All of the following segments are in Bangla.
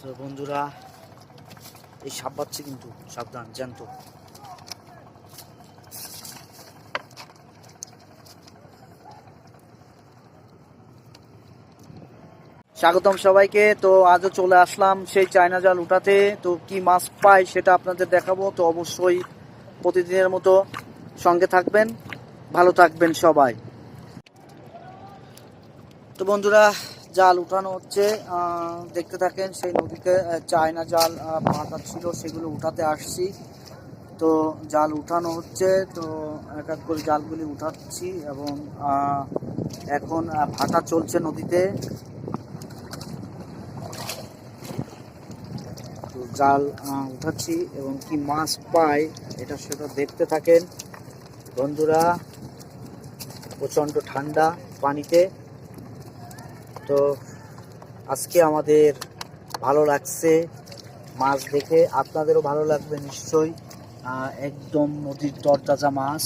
তো বন্ধুরা, এই সাপ বাচ্চা কিন্তু সাবধান, জ্যান্ত। স্বাগতম সবাইকে। তো আজও চলে আসলাম সেই চায়না জাল উঠাতে। তো কি মাছ পাই সেটা আপনাদের দেখাবো। তো অবশ্যই প্রতিদিনের মতো সঙ্গে থাকবেন, ভালো থাকবেন সবাই। তো বন্ধুরা, জাল উঠানো হচ্ছে, দেখতে থাকেন। সেই নদীতে চায়না জাল পাতা ছিল, সেগুলো উঠাতে আসছি। তো জাল উঠানো হচ্ছে, তো এক এক করে জালগুলি উঠাচ্ছি এবং এখন ভাটা চলছে নদীতে। তো জাল উঠাচ্ছি এবং কি মাছ পাই এটা সেটা দেখতে থাকেন বন্ধুরা। প্রচণ্ড ঠান্ডা পানিতে। তো আজকে আমাদের ভালো লাগছে মাছ দেখে, আপনাদেরও ভালো লাগবে নিশ্চয়ই। একদম নদীর তরতাজা মাছ।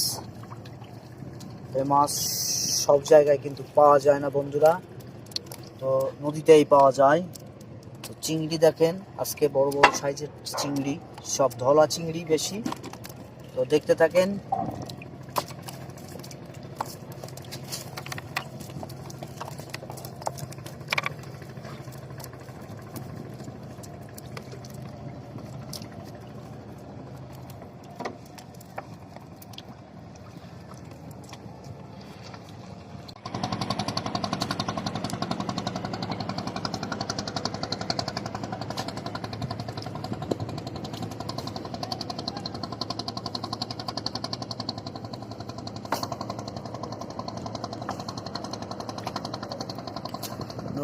এই মাছ সব জায়গায় কিন্তু পাওয়া যায় না বন্ধুরা, তো নদীতেই পাওয়া যায়। তো চিংড়ি দেখেন, আজকে বড় বড় সাইজের চিংড়ি, সব ধলা চিংড়ি বেশি। তো দেখতে থাকেন।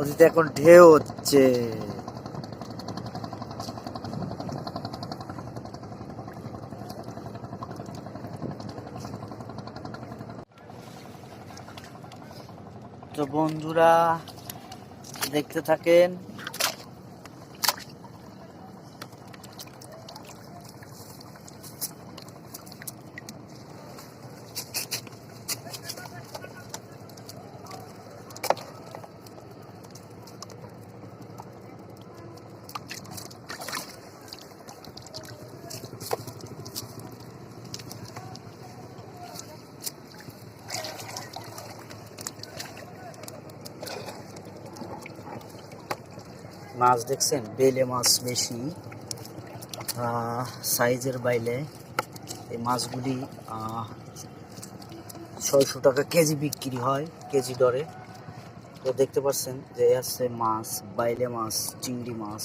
নদীতে এখন ঢেউ হচ্ছে। তো বন্ধুরা দেখতে থাকেন। মাছ দেখছেন, বেলে মাছ বেশি সাইজের বাইলে। এই মাছগুলি 600 টাকা কেজি বিক্রি হয়, কেজি দরে। তো দেখতে পাচ্ছেন যে আছে মাছ, বাইলে মাছ, চিংড়ি মাছ।